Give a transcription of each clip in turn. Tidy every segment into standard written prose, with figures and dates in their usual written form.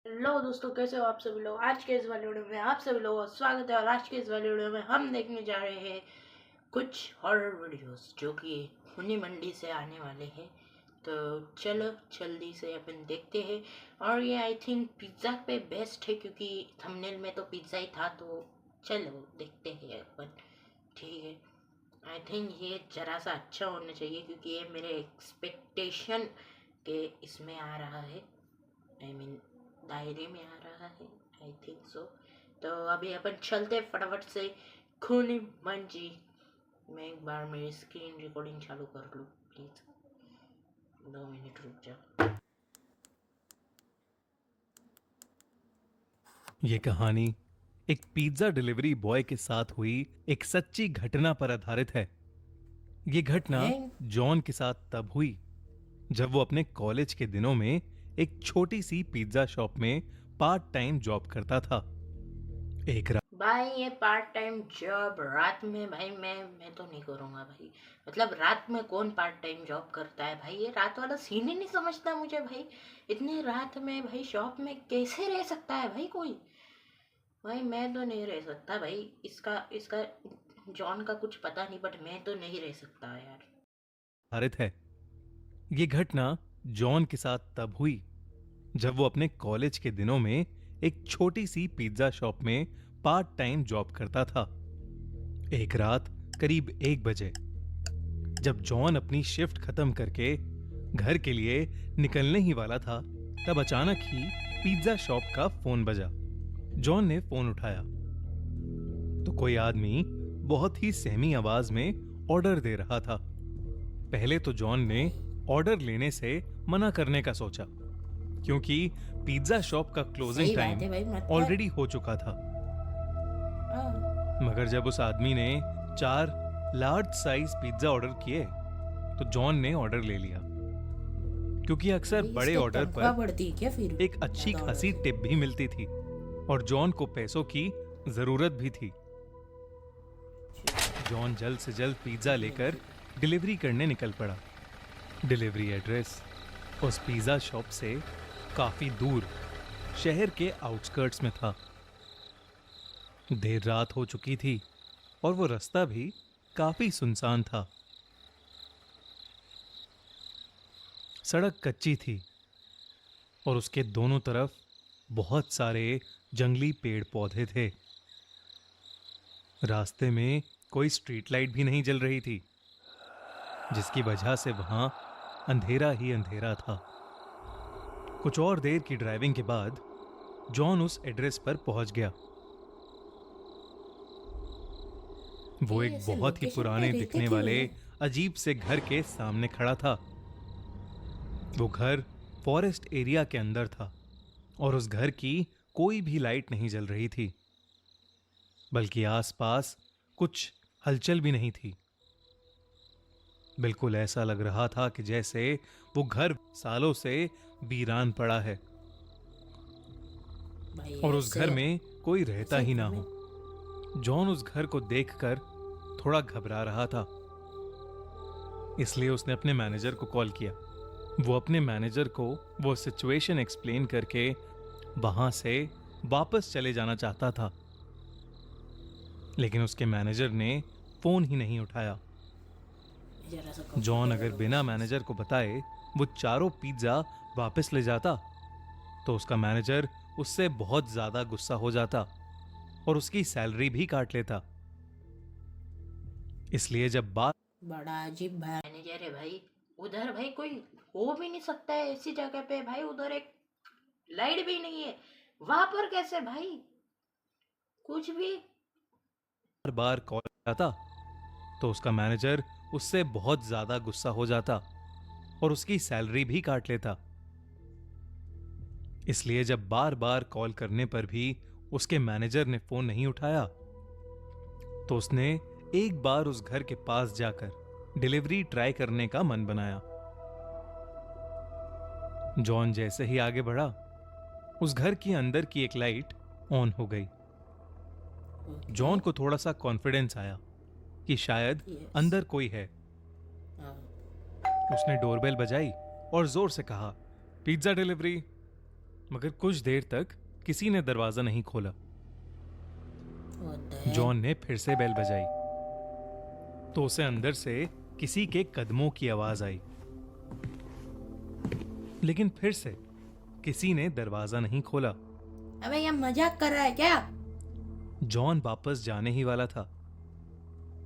Hello दोस्तों, कैसे हो आप सभी लोग। आज के इस वाले वीडियो में आप सभी लोगों का स्वागत है। और आज के इस वाले वीडियो में हम देखने जा रहे हैं कुछ हॉरर वीडियोस जो कि हुनी मंडी से आने वाले हैं। तो चलो जल्दी से अपन देखते हैं। और ये आई थिंक पिज़्ज़ा पे बेस्ट है क्योंकि थंबनेल में तो पिज़्ज़ा ही था। तो चलो देखते हैं अपन। ठीक है, आई थिंक ये ज़रा सा अच्छा होना चाहिए क्योंकि ये मेरे एक्सपेक्टेशन के इसमें आ रहा है। आई मीन दायरे में आ रहा है। I think so. तो अभी अपन चलते फटाफट से खूनी मंजी। मैं एक बार मेरी स्क्रीन रिकॉर्डिंग चालू कर लूँ प्लीज। 2 मिनट रुक जाओ। ये कहानी एक पिज्जा डिलीवरी बॉय के साथ हुई एक सच्ची घटना पर आधारित है। ये घटना ओके। जॉन के साथ तब हुई जब वो अपने कॉलेज के दिनों में एक छोटी सी पिज्जा शॉप में पार्ट टाइम जॉब करता था। एक रात भाई ये पार्ट टाइम जॉब रात में, भाई मैं तो नहीं करूँगा भाई। मतलब रात में कौन पार्ट टाइम जॉब करता है भाई। ये रात वाला सीन ही नहीं समझता मुझे भाई। इतनी रात में भाई शॉप में कैसे रह सकता है भाई कोई। भाई मैं तो नहीं रह सकता भाई। इसका इसका जॉन का कुछ पता नहीं, बट मैं तो नहीं रह सकता यार। आधारित है। ये घटना जॉन के साथ तब हुई जब वो अपने कॉलेज के दिनों में एक छोटी सी पिज्जा शॉप में पार्ट टाइम जॉब करता था। एक रात करीब 1 बजे जब जॉन अपनी शिफ्ट खत्म करके घर के लिए निकलने ही वाला था, तब अचानक ही पिज्जा शॉप का फोन बजा। जॉन ने फोन उठाया तो कोई आदमी बहुत ही सहमी आवाज में ऑर्डर दे रहा था। पहले तो जॉन ने ऑर्डर लेने से मना करने का सोचा क्योंकि पिज्जा शॉप का क्लोजिंग सही बात टाइम है भाई, मत कर। ऑलरेडी हो चुका था। हाँ। मगर जब उस आदमी ने 4 लार्ज साइज पिज्जा ऑर्डर किए तो जॉन ने ऑर्डर ले लिया क्योंकि अक्सर भाई बड़े इसके ऑर्डर तनख्वाह पर बढ़ती है क्या फिर एक अच्छी ज्यादा ऑर्डर खासी से। टिप भी मिलती थी और जॉन को पैसों की जरूरत भी थी। जॉन जल्द से जल्द पिज्जा लेकर डिलीवरी करने निकल पड़ा। डिलीवरी एड्रेस उस पिज्जा शॉप से काफी दूर शहर के आउटस्कर्ट्स में था। देर रात हो चुकी थी और वो रास्ता भी काफी सुनसान था। सड़क कच्ची थी और उसके दोनों तरफ बहुत सारे जंगली पेड़ पौधे थे। रास्ते में कोई स्ट्रीट लाइट भी नहीं जल रही थी, जिसकी वजह से वहां अंधेरा ही अंधेरा था। कुछ और देर की ड्राइविंग के बाद जॉन उस एड्रेस पर पहुंच गया। वो ये एक ऐसे बहुत ही लोकेशन पे पुराने रहते दिखने क्यों वाले है। अजीब से घर के सामने खड़ा था। वो घर फॉरेस्ट एरिया के अंदर था और उस घर की कोई भी लाइट नहीं जल रही थी, बल्कि आसपास कुछ हलचल भी नहीं थी। बिल्कुल ऐसा लग रहा था कि जैसे वो घर सालों से वीरान पड़ा है भाई और उस घर ऐसे में कोई रहता ऐसे ही घर ना में। हो। जॉन उस घर को देखकर थोड़ा घबरा रहा था, इसलिए उसने अपने मैनेजर को कॉल किया। वो अपने मैनेजर को वो सिचुएशन एक्सप्लेन करके वहां से वापस चले जाना चाहता था, लेकिन उसके मैनेजर ने फोन ही नहीं उठाया। जरा सा जॉन अगर कंफर्टेबल हो बिना बस। मैनेजर को बताए वो चारों पिज्जा वापस ले जाता तो उसका मैनेजर उससे बहुत ज्यादा गुस्सा हो जाता और उसकी सैलरी भी काट लेता। इसलिए जब बात बड़ा अजीब भाई मैनेजर है भाई। उधर भाई कोई हो भी नहीं सकता है ऐसी जगह पे भाई। उधर एक लाइट भी नहीं है। वहां पर कैसे भाई कुछ भी। बार बार कॉल आता तो उसका मैनेजर उससे बहुत ज्यादा गुस्सा हो जाता और उसकी सैलरी भी काट लेता। इसलिए जब बार बार कॉल करने पर भी उसके मैनेजर ने फोन नहीं उठाया तो उसने एक बार उस घर के पास जाकर डिलीवरी ट्राई करने का मन बनाया। जॉन जैसे ही आगे बढ़ा, उस घर के अंदर की एक लाइट ऑन हो गई। ओके। जॉन को थोड़ा सा कॉन्फिडेंस आया कि शायद यस। अंदर कोई है। हाँ। उसने डोरबेल बजाई और जोर से कहा, पिज्जा डिलीवरी। मगर कुछ देर तक किसी ने दरवाजा नहीं खोला। What the heck? जॉन ने फिर से बेल बजाई तो उसे अंदर से किसी के कदमों की आवाज आई, लेकिन फिर से किसी ने दरवाजा नहीं खोला। अबे ये मजाक कर रहा है क्या? जॉन वापस जाने ही वाला था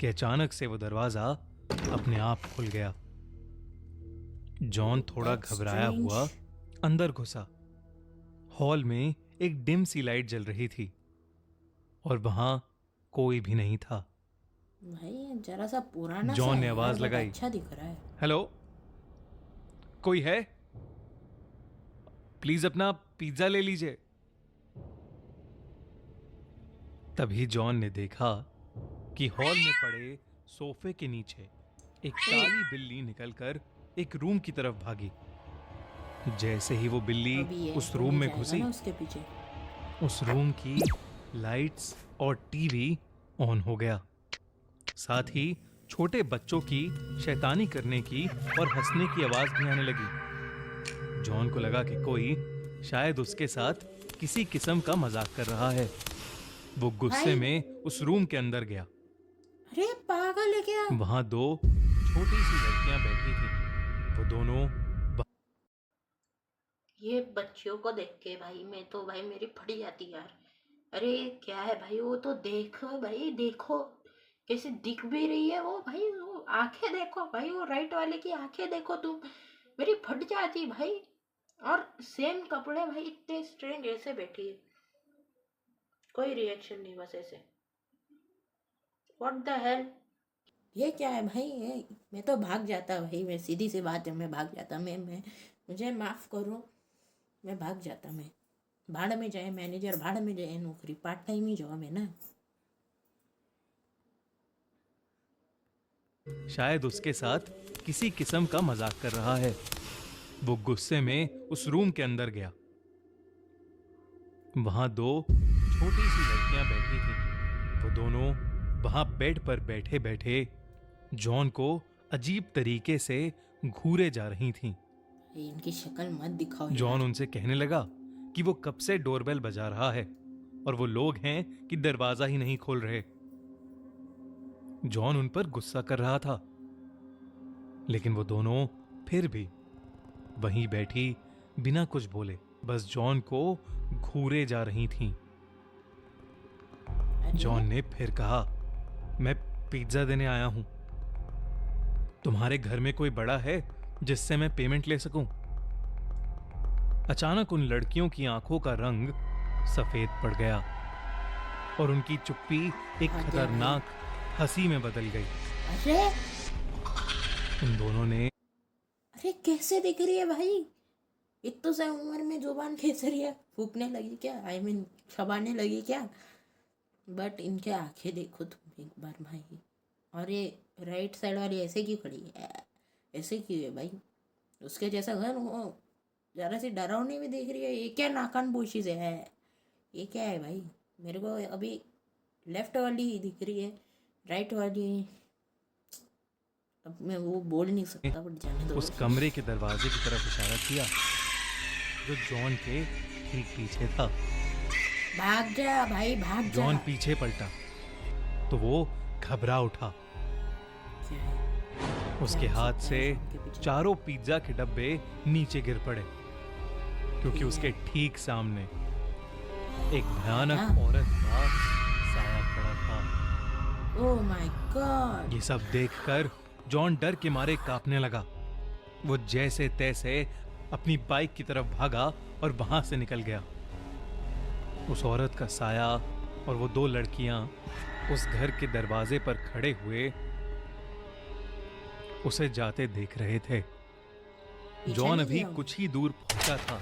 कि अचानक से वो दरवाजा अपने आप खुल गया। जॉन थोड़ा That's घबराया strange. हुआ अंदर घुसा। हॉल में एक डिम सी लाइट जल रही थी और वहां कोई भी नहीं था। भाई ये जरा सा पुराना जॉन सा ने है आवाज यार, but लगाई। अच्छा दिख रहा है। हेलो, कोई है? प्लीज अपना पिज्जा ले लीजिए। तभी जॉन ने देखा कि हॉल में पड़े सोफे के नीचे एक काली बिल्ली निकलकर एक रूम की तरफ भागी। जैसे ही वो बिल्ली अभी ये उस हो रूम ही में जाएगा घुसी, ना उसके पीछे। उस रूम की लाइट्स और टीवी ऑन हो गया। साथ ही छोटे बच्चों की शैतानी करने की और हंसने की आवाज भी आने लगी। जॉन को लगा कि कोई शायद उसके साथ किसी किस्म का मजाक कर रहा है। वो गुस्से भाई। में उस रूम के अंदर गया। अरे पागल है क्या? वहां दो छोटी सी लड़कियां बैठी थी। वो दोनों ये बच्चियों को देख के भाई मैं तो भाई मेरी फट जाती यार। अरे क्या है भाई, वो तो देखो भाई, देखो कैसे दिख भी रही है वो भाई, वो आंखें देखो भाई, वो राइट वाले की आंखें देखो तुम, मेरी फट जाती भाई। और सेम कपड़े भाई, इतने स्ट्रेंज ऐसे बैठी है, कोई रिएक्शन नहीं, बस ऐसे। व्हाट द हेल, ये क्या है भाई? ये मैं तो भाग जाता भाई, मैं सीधी सी बात है, मैं भाग जाता। मैं मुझे माफ करो, मैं भाग जाता। मैं भाड़ में जाए मैनेजर, भाड़ में जाए नौकरी, पार्ट टाइम ही जॉब है ना। शायद उसके साथ किसी किस्म का मजाक कर रहा है। वो गुस्से में उस रूम के अंदर गया। वहां दो छोटी सी लड़कियां बैठी थी। वो दोनों वहां बेड पर बैठे बैठे जॉन को अजीब तरीके से घूरे जा रही थीं। ये इनकी शक्ल मत दिखाओ जॉन यार। उनसे कहने लगा कि वो कब से डोरबेल बजा रहा है और वो लोग हैं कि दरवाजा ही नहीं खोल रहे। जॉन उन पर गुस्सा कर रहा था, लेकिन वो दोनों फिर भी वहीं बैठी बिना कुछ बोले बस जॉन को घूरे जा रही थीं। अरे, जॉन ने फिर कहा, मैं पिज्जा देने आया हूं। तुम्हारे घर में कोई बड़ा है जिससे मैं पेमेंट ले सकूं? अचानक उन लड़कियों की आंखों का रंग सफेद पड़ गया और उनकी चुप्पी एक भाग्य खतरनाक हंसी में बदल गई। अरे उन दोनों ने अरे कैसे दिख रही है भाई? इतनी सी उम्र में जुबान कैसे रही है? फूकने लगी क्या? आई मीन चबाने लगी क्या? बट इनके आंखें देखो तुम एक बार भाई। और ये राइट साइड वाली ऐसे क्यों खड़ी है? ऐसे क्यों है भाई? उसके जैसा घर वो जरा सी डरावनी भी दिख रही है। ये क्या नाकान पोशी से है? ये क्या है भाई? मेरे को अभी लेफ्ट वाली ही दिख रही है, राइट वाली अब मैं वो बोल नहीं सकता, बट जाने दो। उस कमरे के दरवाजे की तरफ इशारा किया जो जॉन के ठीक पीछे था। भाग जा भाई, भाग जा। जॉन पीछे पलटा तो वो घबरा उठा। क्या है? उसके क्या हो हाथ सकता से है जॉन के पीछे? चारों पिज्जा के डब्बे नीचे गिर पड़े, क्योंकि उसके ठीक सामने एक भयानक हाँ। औरत का साया खड़ा था। Oh my God. ये सब देखकर जॉन डर के मारे कांपने लगा। वो जैसे तैसे अपनी बाइक की तरफ भागा और वहां से निकल गया। उस औरत का साया और वो दो लड़कियां उस घर के दरवाजे पर खड़े हुए उसे जाते देख रहे थे। जॉन नहीं अभी किया कुछ ही दूर पहुंचा था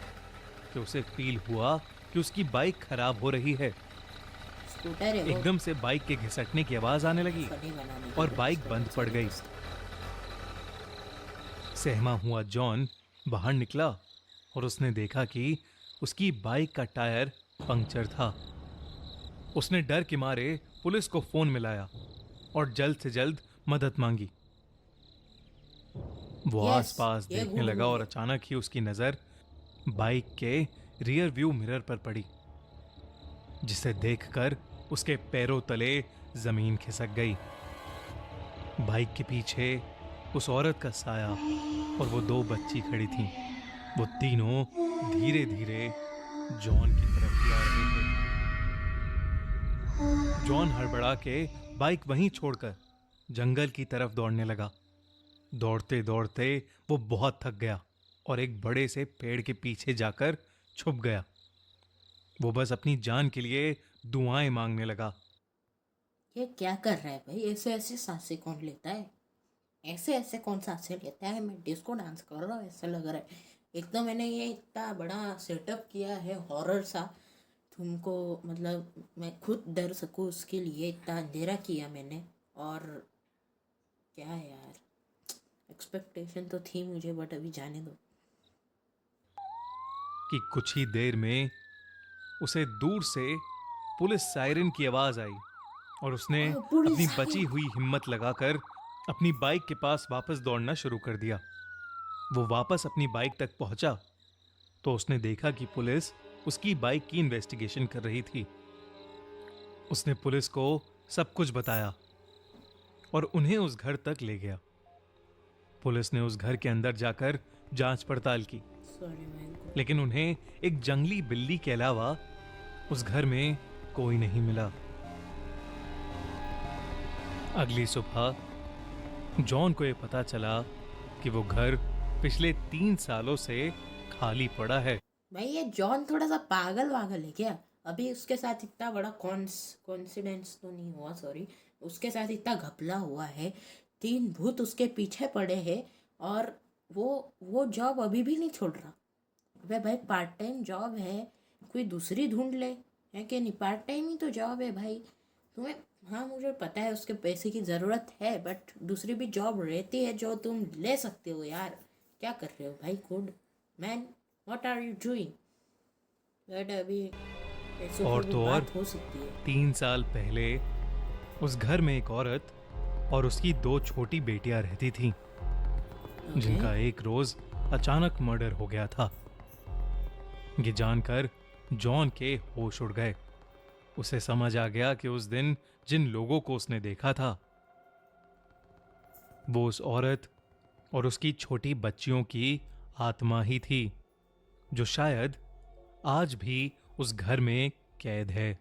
कि उसे फील हुआ कि उसकी बाइक खराब हो रही है। स्कूटर है वो, एकदम से बाइक के घिसटने की आवाज आने लगी फनी बनाने के और लिए बाइक उसको बंद ऐसे पड़ गई। उसको- सहमा हुआ जॉन बाहर निकला और उसने देखा कि उसकी बाइक का टायर पंक्चर था। उसने डर के मारे पुलिस को फोन मिलाया और जल्द से जल्द मदद मांगी। वो Yes, आसपास ये देखने गुड लगा और हुई। अचानक ही उसकी नजर बाइक के रियर व्यू मिरर पर पड़ी, जिसे देखकर उसके पैरों तले जमीन खिसक गई। बाइक के पीछे उस औरत का साया और वो दो बच्ची खड़ी थीं। वो तीनों धीरे धीरे जॉन की तरफ ही आ रहे थे। जॉन हड़बड़ा के बाइक वहीं छोड़कर जंगल की तरफ दौड़ने लगा। दौड़ते दौड़ते वो बहुत थक गया और एक बड़े से पेड़ के पीछे जाकर छुप गया। वो बस अपनी जान के लिए दुआएं मांगने लगा। ये क्या कर रहा है भाई? ऐसे ऐसे सांसें कौन लेता है? ऐसे ऐसे कौन सांसें लेता है? मैं डिस्को डांस कर रहा हूँ ऐसा लग रहा है। एक तो मैंने ये इतना बड़ा सेटअप किया है हॉरर सा, तुमको मतलब मैं खुद डर सकूँ उसके लिए इतना अंधेरा किया मैंने। और क्या यार, एक्सपेक्टेशन तो थी मुझे, बट अभी जाने दो। कि कुछ ही देर में उसे दूर से पुलिस सायरन की आवाज आई और उसने पुलिस अपनी आ बची गई। हुई हिम्मत लगाकर अपनी बाइक के पास वापस दौड़ना शुरू कर दिया। वो वापस अपनी बाइक तक पहुंचा तो उसने देखा कि पुलिस उसकी बाइक की इन्वेस्टिगेशन कर रही थी। उसने पुलिस को सब कुछ बताया और उन्हें उस घर तक ले गया। पुलिस ने उस घर के अंदर जाकर जांच पड़ताल की, सॉरी मैन को। लेकिन उन्हें एक जंगली बिल्ली के अलावा उस घर में कोई नहीं मिला। अगली सुबह जॉन को यह पता चला कि वो घर पिछले 3 सालों से खाली पड़ा है। भाई ये जॉन थोड़ा सा पागल वागल है क्या? अभी उसके साथ इतना बड़ा कॉन्सिडेंस तो नहीं हुआ, सॉरी, उसके साथ इतना घपला हुआ है, 3 भूत उसके पीछे पड़े हैं और वो जॉब अभी भी नहीं छोड़ रहा। अबे भाई पार्ट टाइम जॉब है, कोई दूसरी ढूंढ ले, है कि नहीं? पार्ट टाइम ही तो जॉब है भाई तुम्हें। हाँ मुझे पता है उसके पैसे की ज़रूरत है, बट दूसरी भी जॉब रहती है जो तुम ले सकते हो यार। क्या कर रहे हो भाई? Good man, what are you doing? But अभी ऐसे और भी तो और बात हो सकती है। 3 साल पहले उस घर में एक औरत और उसकी 2 छोटी बेटियां रहती थीं, जिनका एक रोज अचानक मर्डर हो गया था। ये जानकर जॉन के होश उड़ गए। उसे समझ आ गया कि उस दिन जिन लोगों को उसने देखा था वो उस औरत और उसकी छोटी बच्चियों की आत्मा ही थी, जो शायद आज भी उस घर में कैद है।